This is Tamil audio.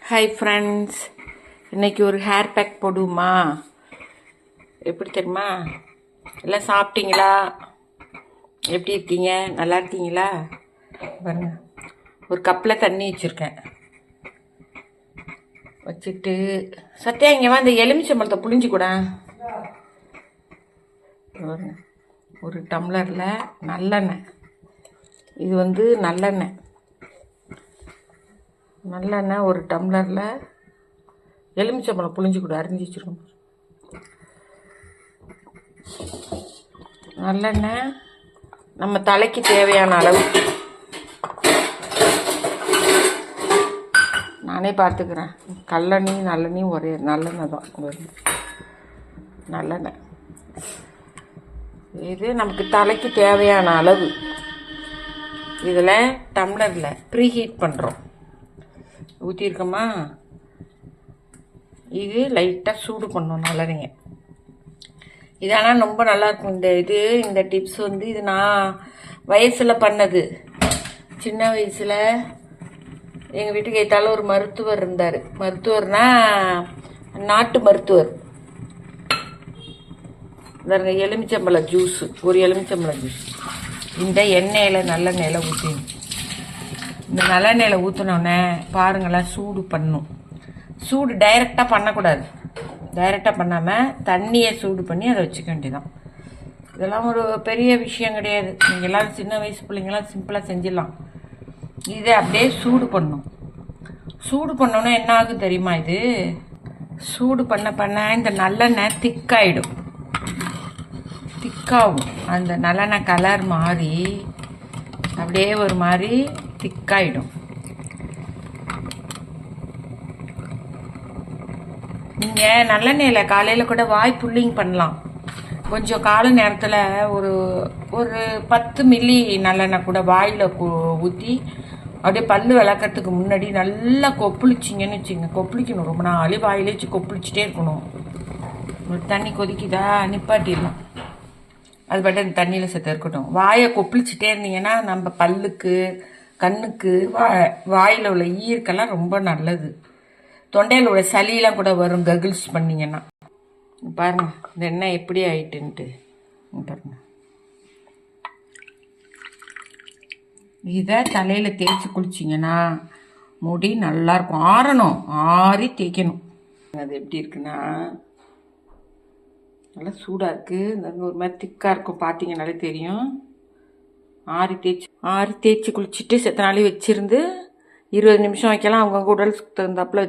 ஹாய் ஃப்ரெண்ட்ஸ், இன்றைக்கி ஒரு ஹேர் பேக் போடுவோமா? எப்படி தெரியுமா? எல்லாம் சாப்பிட்டீங்களா? எப்படி இருக்கீங்க? நல்லா இருக்கீங்களா? பாருங்க, ஒரு கப்பில் தண்ணி வச்சுருக்கேன். வச்சுட்டு சத்யா இங்கே வந்து எலுமிச்சம்பழத்தை புளிஞ்சு கூட ஒரு டம்ளரில் நல்லெண்ணெய். இது நல்லெண்ணெய் ஒரு டம்ளரில் எலுமிச்சம்பழம் புளிஞ்சு கூட அரிஞ்சு வச்சுருக்கோம். நல்லெண்ணெய் நம்ம தலைக்கு தேவையான அளவு. நானே பார்த்துக்கிறேன். கல்லெண்ணெய் நல்லெண்ணெயும் ஒரே நல்லெண்ணெய் தான். நல்லெண்ணெய் இது நமக்கு தலைக்கு தேவையான அளவு. இதில் டம்ளரில் ப்ரீ ஹீட் பண்ணுறோம். ஊற்றிருக்கோமா? இது லைட்டாக சூடு பண்ணணும் நல்லெண்ணெயை. இது ஆனால் ரொம்ப நல்லாயிருக்கும். இந்த டிப்ஸ் இது நான் வயசில் பண்ணது. சின்ன வயசில் எங்கள் வீட்டுக்கு ஏற்றால ஒரு மருத்துவர் இருந்தார். மருத்துவர்னா நாட்டு மருத்துவர். எலுமிச்சம்பழ ஜூஸு, ஒரு எலுமிச்சம்பழ ஜூஸ் இந்த எண்ணெயில் நல்லெண்ணெயில் ஊற்றிடணும். இந்த நல்லெண்ணெயில் ஊற்றினோடனே பாருங்களேன், சூடு பண்ணும். சூடு டைரெக்டாக பண்ணக்கூடாது. டைரெக்டாக பண்ணாமல் தண்ணியை சூடு பண்ணி அதை வச்சுக்க வேண்டியதான். இதெல்லாம் ஒரு பெரிய விஷயம் கிடையாது. நீங்கள் எல்லோரும் சின்ன வயசு பிள்ளைங்களாம் சிம்பிளாக செஞ்சிடலாம். இதை அப்படியே சூடு பண்ணணும். சூடு பண்ணோன்னா என்ன ஆகும் தெரியுமா? இது சூடு பண்ண இந்த நல்லெண்ணெய் திக்காயிடும். திக்காகும். அந்த நல்லெண்ணெய் கலர் மாறி அப்படியே ஒரு மாதிரி திக்காயிடும். நீங்கள் நல்லெண்ணெயில் காலையில் கூட வாய் புல்லிங் பண்ணலாம். கொஞ்சம் காலை நேரத்தில் ஒரு 10 மில்லி நல்லெண்ணெய் கூட வாயில் ஊற்றி அப்படியே பல் விளக்கிறதுக்கு முன்னாடி நல்லா கொப்பளிச்சிங்கன்னு வச்சுங்க. கொப்பளிக்கணும். ரொம்ப நாளே வாயிலே வச்சு கொப்பளிச்சுட்டே இருக்கணும். ஒரு தண்ணி கொதிக்குதா நிப்பாட்டிடலாம். அது பாட்டு அந்த தண்ணியில் சேர்த்து இருக்கட்டும். வாயை கொப்பளிச்சுட்டே இருந்தீங்கன்னா நம்ம பல்லுக்கு கண்ணுக்கு வாயில் உள்ள ஈர்க்கெல்லாம் ரொம்ப நல்லது. தொண்டையில் உள்ள சளியெல்லாம் கூட வரும் ககிள்ஸ் பண்ணிங்கன்னா. பாருங்க இந்த எண்ணெய் எப்படி ஆயிட்டுன்ட்டு பாருங்க. இதை தலையில் தேய்ச்சி குளிச்சிங்கன்னா முடி நல்லாயிருக்கும். ஆறணும், ஆறி தேய்க்கணும். அது எப்படி இருக்குன்னா நல்லா சூடாக இருக்குது. ஒரு மாதிரி திக்காக இருக்கும். பார்த்தீங்கன்னாலே தெரியும். ஆறி தேய்ச்சி குளிச்சுட்டு செத்த நாளே வச்சுருந்து 20 நிமிஷம் வைக்கலாம். அவங்கவுங்க உடலுக்கு தகுந்தாப்புல